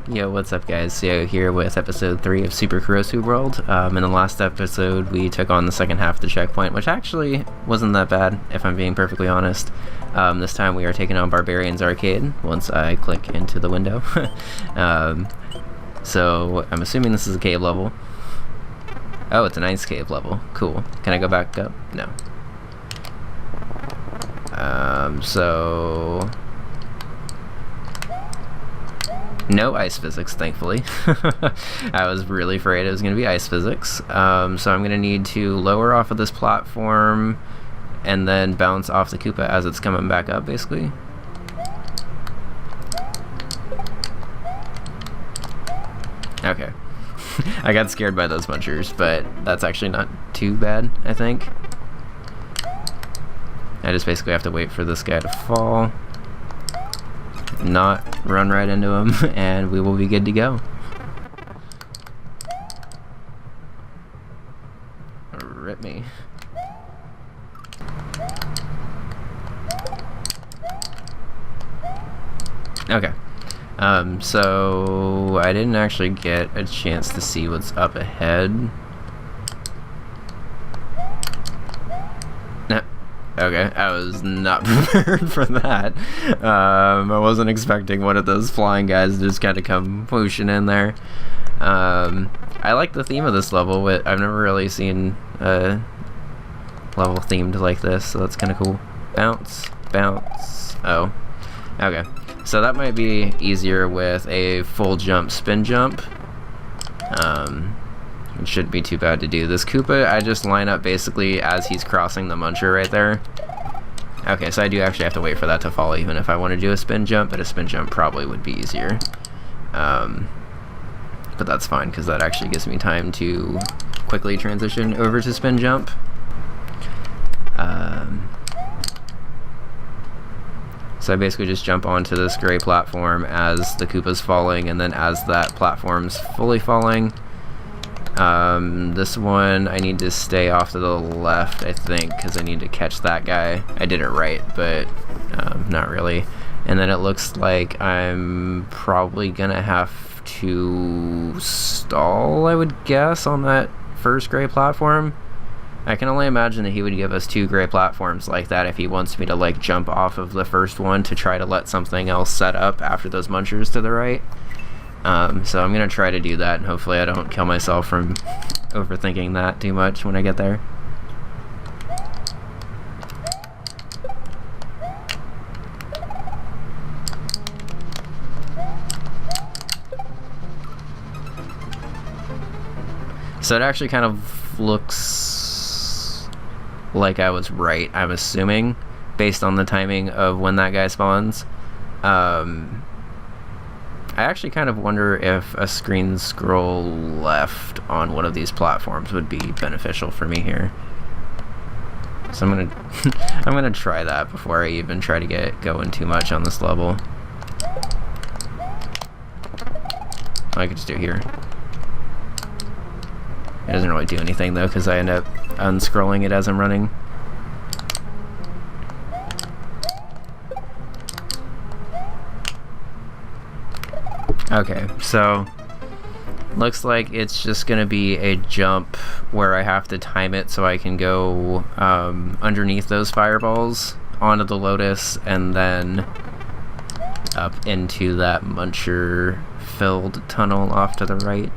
Yo, what's up guys? So here with episode 3 of Super Korosu World. In the last episode we took on the second half of the checkpoint, which actually wasn't that bad, if I'm being perfectly honest. This time we are taking on Barbarian's Arcade, once I click into the window. So I'm assuming this is a cave level. Oh, it's an ice cave level. Cool. Can I go back up? No. So... no ice physics, thankfully. I was really afraid it was going to be ice physics. So I'm going to need to lower off of this platform and then bounce off the Koopa as it's coming back up, basically. Okay. I got scared by those munchers, but that's actually not too bad, I think. I just basically have to wait for this guy to fall, not run right into him, and we will be good to go. Rip me. Okay. So I didn't actually get a chance to see what's up ahead. Okay, I was not prepared for that. I wasn't expecting one of those flying guys to just kind of come whooshing in there. I like the theme of this level. I've never really seen a level themed like this, so that's kind of cool. Bounce, bounce. Oh, okay. So that might be easier with a full jump, spin jump. It shouldn't be too bad to do. This Koopa, I just line up basically as he's crossing the muncher right there. Okay, so I do actually have to wait for that to fall even if I want to do a spin jump, but a spin jump probably would be easier. But that's fine, because that actually gives me time to quickly transition over to spin jump. So I basically just jump onto this gray platform as the Koopa's falling, and then as that platform's fully falling, this one I need to stay off to the left, I think, because I need to catch that guy. I did it right, but not really. And then it looks like I'm probably gonna have to stall, I would guess, on that first gray platform. I can only imagine that he would give us 2 gray platforms like that if he wants me to like jump off of the first one to try to let something else set up after those munchers to the right. So I'm gonna try to do that, and hopefully I don't kill myself from overthinking that too much when I get there. So it actually kind of looks like I was right, I'm assuming, based on the timing of when that guy spawns. I actually kind of wonder if a screen scroll left on one of these platforms would be beneficial for me here. So I'm gonna try that before I even try to get going too much on this level. I could just do it here. It doesn't really do anything though, because I end up unscrolling it as I'm running. Okay, so looks like it's just gonna be a jump where I have to time it so I can go underneath those fireballs onto the Lotus and then up into that muncher filled tunnel off to the right.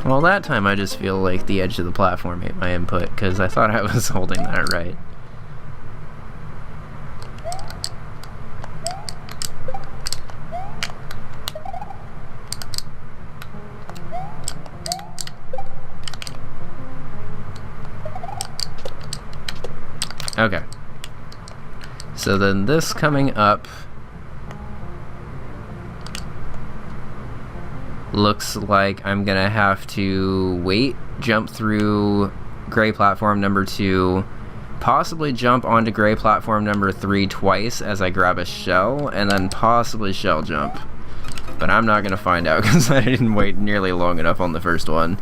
Well, that time I just feel like the edge of the platform ate my input, because I thought I was holding that right. Okay. So then this coming up looks like I'm gonna have to wait, jump through gray platform number 2, possibly jump onto gray platform number 3 twice as I grab a shell, and then possibly shell jump. But I'm not gonna find out because I didn't wait nearly long enough on the first one.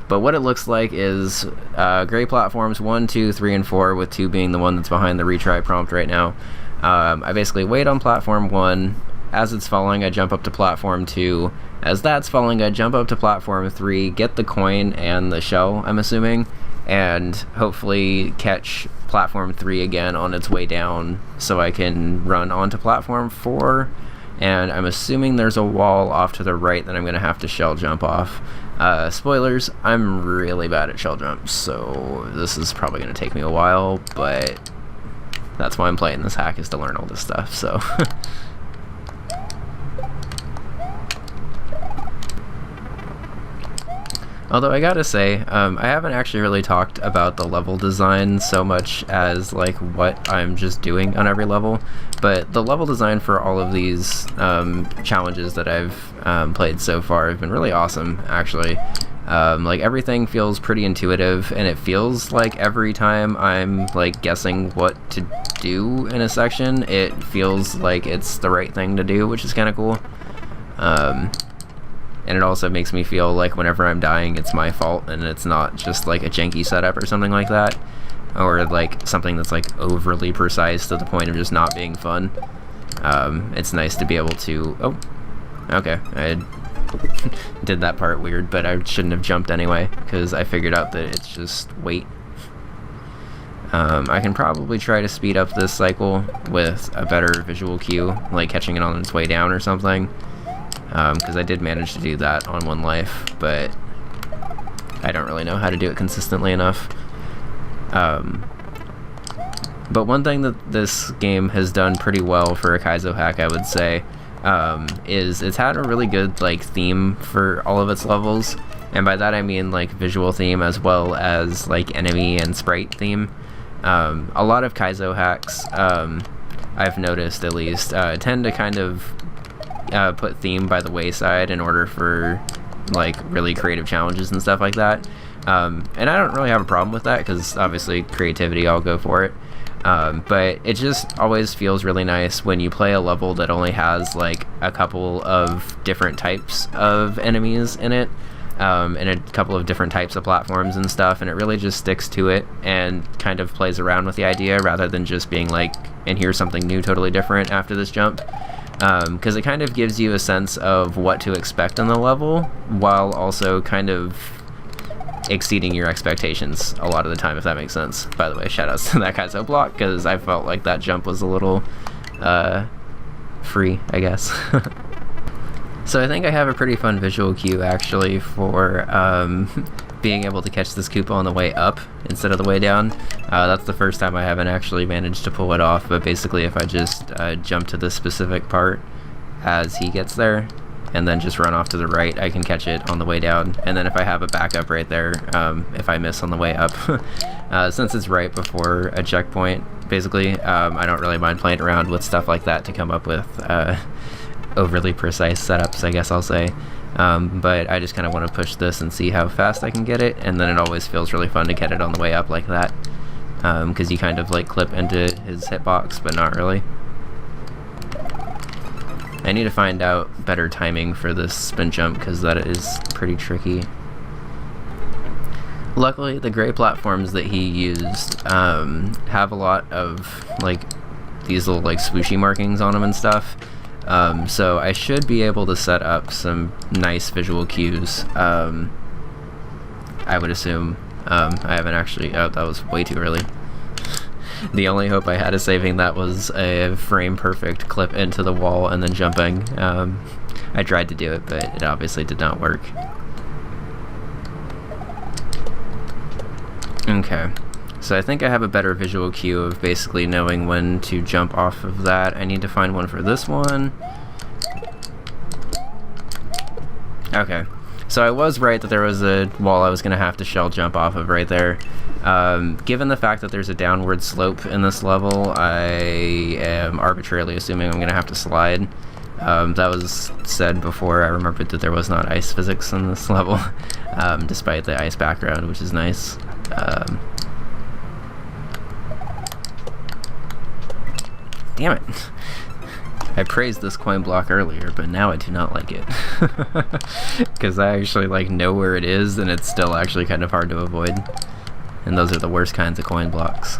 But what it looks like is gray platforms 1, 2, 3, and 4, with 2 being the one that's behind the retry prompt right now. I basically wait on platform 1. As it's falling, I jump up to platform 2. As that's falling, I jump up to platform 3, get the coin and the shell, I'm assuming, and hopefully catch platform 3 again on its way down so I can run onto platform 4. And I'm assuming there's a wall off to the right that I'm going to have to shell jump off. Spoilers, I'm really bad at shell jumps, so this is probably going to take me a while, but that's why I'm playing this hack, is to learn all this stuff, so... Although I gotta say, I haven't actually really talked about the level design so much as like what I'm just doing on every level, but the level design for all of these challenges that I've played so far have been really awesome, actually. Like everything feels pretty intuitive, and it feels like every time I'm like guessing what to do in a section, it feels like it's the right thing to do, which is kind of cool. And it also makes me feel like whenever I'm dying, it's my fault, and it's not just like a janky setup or something like that, or like something that's like overly precise to the point of just not being fun. It's nice to be able to... Oh, okay, I did that part weird, but I shouldn't have jumped anyway, because I figured out that it's just wait. I can probably try to speed up this cycle with a better visual cue, like catching it on its way down or something. Because I did manage to do that on one life, but I don't really know how to do it consistently enough. But one thing that this game has done pretty well for a Kaizo hack, I would say, is it's had a really good like theme for all of its levels, and by that I mean like visual theme as well as like enemy and sprite theme. A lot of Kaizo hacks, I've noticed at least, tend to kind of put theme by the wayside in order for like really creative challenges and stuff like that, and I don't really have a problem with that, because obviously creativity, I'll go for it, but it just always feels really nice when you play a level that only has like a couple of different types of enemies in it, and a couple of different types of platforms and stuff, and it really just sticks to it and kind of plays around with the idea rather than just being like, and here's something new totally different after this jump. Because it kind of gives you a sense of what to expect in the level, while also kind of exceeding your expectations a lot of the time, if that makes sense. By the way, shoutouts to that Kaizo block, because I felt like that jump was a little free, I guess. So I think I have a pretty fun visual cue, actually, for being able to catch this Koopa on the way up instead of the way down. That's the first time I haven't actually managed to pull it off, but basically if I just jump to this specific part as he gets there, and then just run off to the right, I can catch it on the way down. And then if I have a backup right there, if I miss on the way up, since it's right before a checkpoint, basically, I don't really mind playing around with stuff like that to come up with overly precise setups, I guess I'll say. But I just kind of want to push this and see how fast I can get it, and then it always feels really fun to get it on the way up like that, because you kind of like clip into his hitbox, but not really. I need to find out better timing for this spin jump, because that is pretty tricky. Luckily, the gray platforms that he used have a lot of like these little like swooshy markings on them and stuff. So I should be able to set up some nice visual cues, I would assume. I haven't actually... Oh, that was way too early. The only hope I had of saving that was a frame-perfect clip into the wall and then jumping. I tried to do it, but it obviously did not work. Okay. So I think I have a better visual cue of basically knowing when to jump off of that. I need to find one for this one. Okay. So I was right that there was a wall I was going to have to shell jump off of right there. Given the fact that there's a downward slope in this level, I am arbitrarily assuming I'm going to have to slide. That was said before I remembered that there was not ice physics in this level, despite the ice background, which is nice. Damn it. I praised this coin block earlier, but now I do not like it. Because I actually like know where it is, and it's still actually kind of hard to avoid. And those are the worst kinds of coin blocks.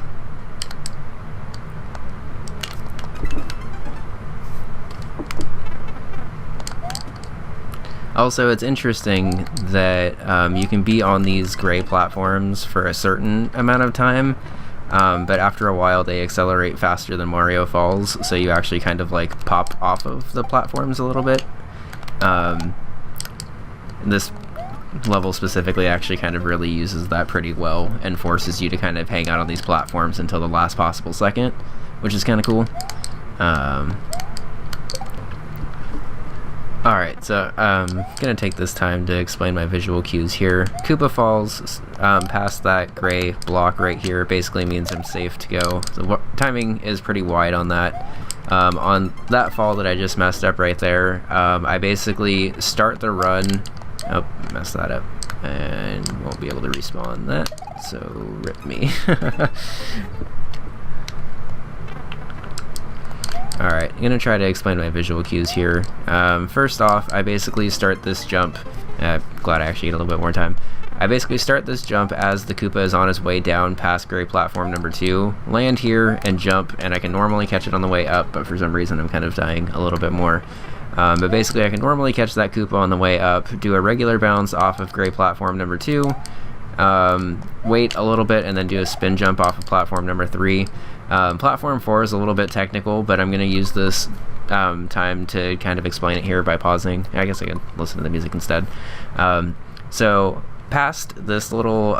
Also, it's interesting that you can be on these gray platforms for a certain amount of time, but after a while they accelerate faster than Mario Falls, so you actually kind of like pop off of the platforms a little bit. This level specifically actually kind of really uses that pretty well and forces you to kind of hang out on these platforms until the last possible second, which is kind of cool. Alright, so I'm gonna take this time to explain my visual cues here. Koopa falls past that gray block right here basically means I'm safe to go. The timing is pretty wide on that. On that fall that I just messed up right there, I basically start the run. Oh, messed that up. And won't be able to respawn that, so rip me. Alright, I'm gonna try to explain my visual cues here. First off, I basically start this jump. Glad I actually get a little bit more time. I basically start this jump as the Koopa is on his way down past gray platform number 2, land here and jump, and I can normally catch it on the way up, but for some reason I'm kind of dying a little bit more. But basically I can normally catch that Koopa on the way up, do a regular bounce off of gray platform number 2, wait a little bit, and then do a spin jump off of platform number 3. Platform 4 is a little bit technical, but I'm going to use this time to kind of explain it here by pausing. I guess I can listen to the music instead. So past this little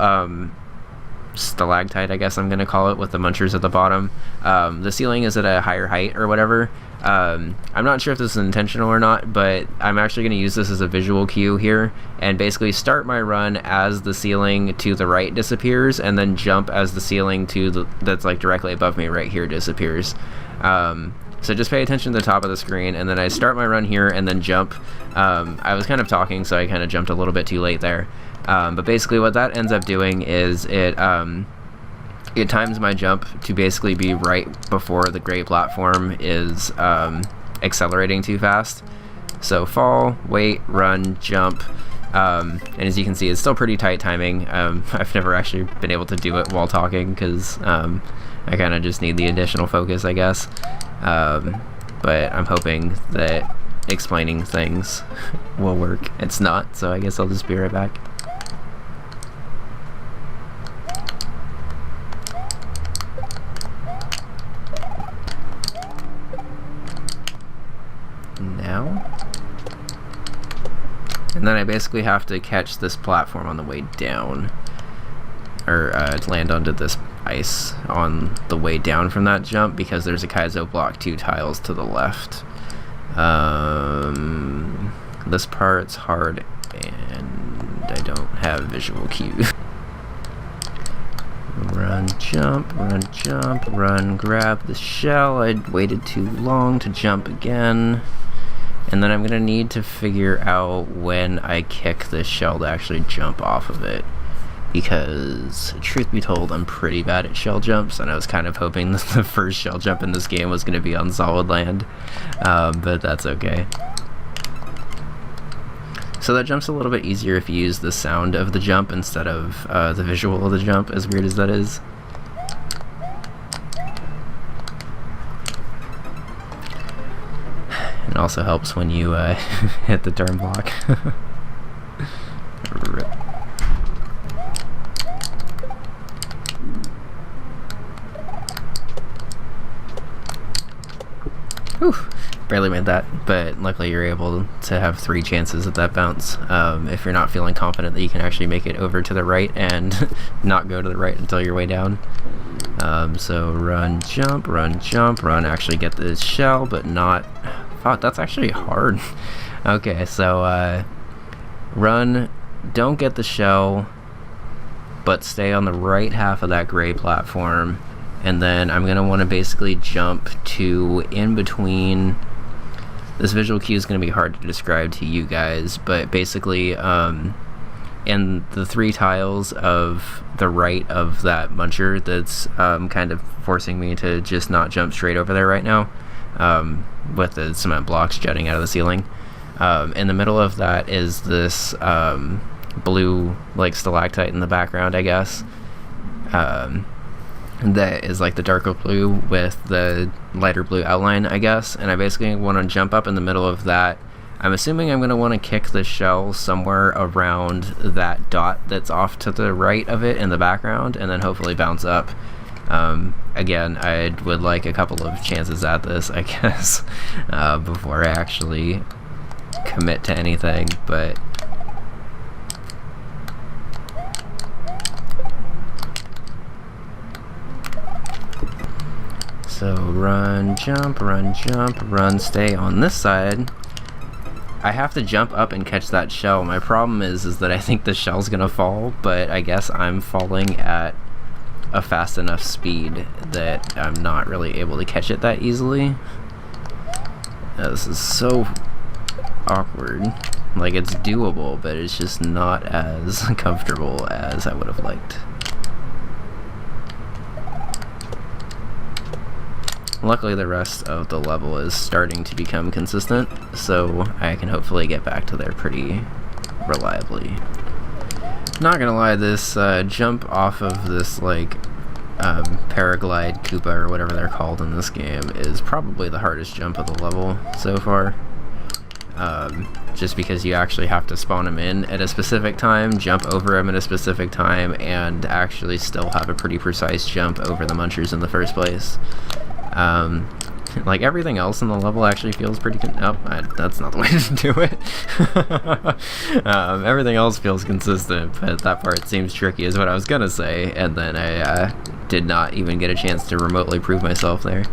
stalactite, I guess I'm going to call it, with the munchers at the bottom, the ceiling is at a higher height or whatever. I'm not sure if this is intentional or not, but I'm actually going to use this as a visual cue here and basically start my run as the ceiling to the right disappears, and then jump as the ceiling to that's like directly above me right here disappears. So just pay attention to the top of the screen, and then I start my run here and then jump. I was kind of talking, so I kind of jumped a little bit too late there. But basically what that ends up doing is it times my jump to basically be right before the gray platform is accelerating too fast. So fall, wait, run, jump, and as you can see, it's still pretty tight timing. I've never actually been able to do it while talking because I kind of just need the additional focus, I guess. But I'm hoping that explaining things will work. It's not, so I guess I'll just be right back. And then I basically have to catch this platform on the way down, or land onto this ice on the way down from that jump, because there's a Kaizo block 2 tiles to the left. This part's hard and I don't have visual cues. Run, jump, run, grab the shell. I waited too long to jump again. And then I'm gonna need to figure out when I kick this shell to actually jump off of it, because truth be told, I'm pretty bad at shell jumps, and I was kind of hoping that the first shell jump in this game was gonna be on solid land, but that's okay. So that jump's a little bit easier if you use the sound of the jump instead of the visual of the jump, as weird as that is. It also helps when you hit the turn block. Rip. Whew. Barely made that, but luckily you're able to have 3 chances at that bounce if you're not feeling confident that you can actually make it over to the right and not go to the right until you're way down. So run, jump, run, actually get this shell, but not... Fuck, that's actually hard. Okay, so run, don't get the shell, but stay on the right half of that gray platform, and then I'm going to want to basically jump to in between. This visual cue is going to be hard to describe to you guys, but basically in the 3 tiles of the right of that muncher that's kind of forcing me to just not jump straight over there right now, with the cement blocks jutting out of the ceiling. In the middle of that is this blue like stalactite in the background, I guess. That is like the darker blue with the lighter blue outline, I guess. And I basically want to jump up in the middle of that. I'm assuming I'm going to want to kick the shell somewhere around that dot that's off to the right of it in the background, and then hopefully bounce up. Again, I would like a couple of chances at this, I guess, before I actually commit to anything, but so run, jump, run, stay on this side. I have to jump up and catch that shell. My problem is that I think the shell's gonna fall, but I guess I'm falling at a fast enough speed that I'm not really able to catch it that easily. This is so awkward. Like, it's doable, but it's just not as comfortable as I would have liked. Luckily, the rest of the level is starting to become consistent, so I can hopefully get back to there pretty reliably. Not gonna lie, this jump off of this, like, paraglide Koopa, or whatever they're called in this game, is probably the hardest jump of the level so far. Just because you actually have to spawn them in at a specific time, jump over them at a specific time, and actually still have a pretty precise jump over the munchers in the first place. Like, everything else in the level actually feels pretty that's not the way to do it. Everything else feels consistent, but that part seems tricky is what I was gonna say, and then I did not even get a chance to remotely prove myself there.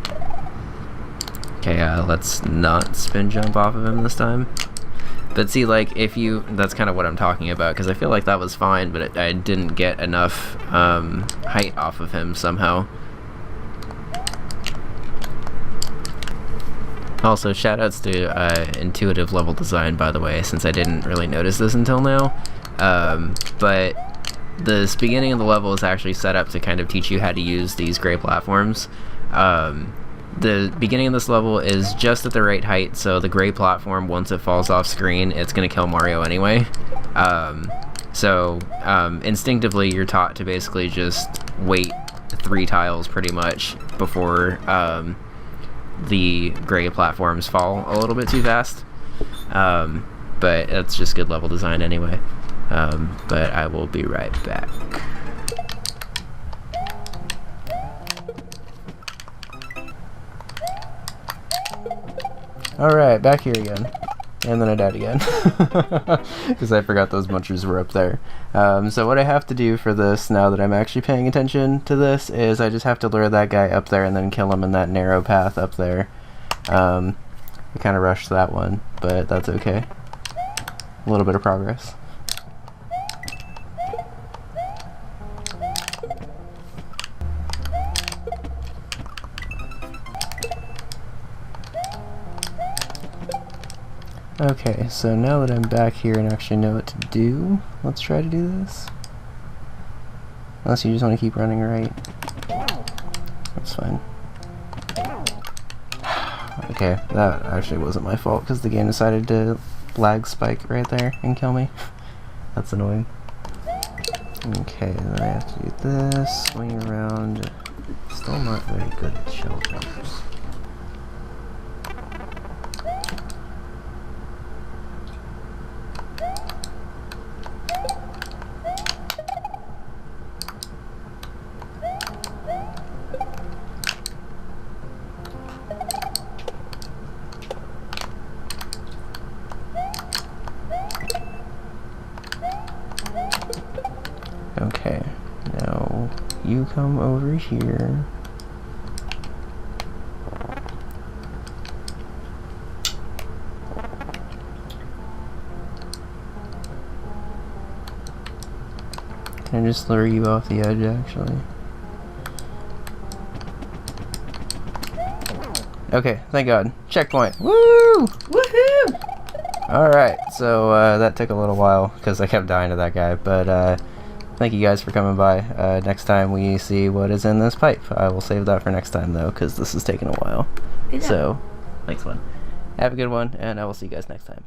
Okay, let's not spin jump off of him this time. But see, like, that's kind of what I'm talking about, because I feel like that was fine, but I didn't get enough height off of him somehow. Also, shoutouts to intuitive level design, by the way, since I didn't really notice this until now. But the beginning of the level is actually set up to kind of teach you how to use these gray platforms. The beginning of this level is just at the right height, so the gray platform, once it falls off screen, it's going to kill Mario anyway. Instinctively, you're taught to basically just wait 3 tiles pretty much before the gray platforms fall a little bit too fast. But that's just good level design anyway. But I will be right back. Alright, back here again. And then I died again. Because I forgot those munchers were up there. So what I have to do for this, now that I'm actually paying attention to this, is I just have to lure that guy up there and then kill him in that narrow path up there. I kind of rushed that one, but that's okay. A little bit of progress. Okay, so now that I'm back here and actually know what to do, let's try to do this. Unless you just want to keep running right. That's fine. Okay, that actually wasn't my fault because the game decided to lag spike right there and kill me. That's annoying. Okay, then I have to do this, swing around. Still not very good at shell jumps. Okay, now you come over here. Can I just lure you off the edge, actually? Okay, thank God. Checkpoint. Woo! Woohoo! Alright, so that took a little while because I kept dying to that guy, but thank you guys for coming by. Next time we see what is in this pipe. I will save that for next time though, because this is taking a while. So, Thanks, man. Have a good one, and I will see you guys next time.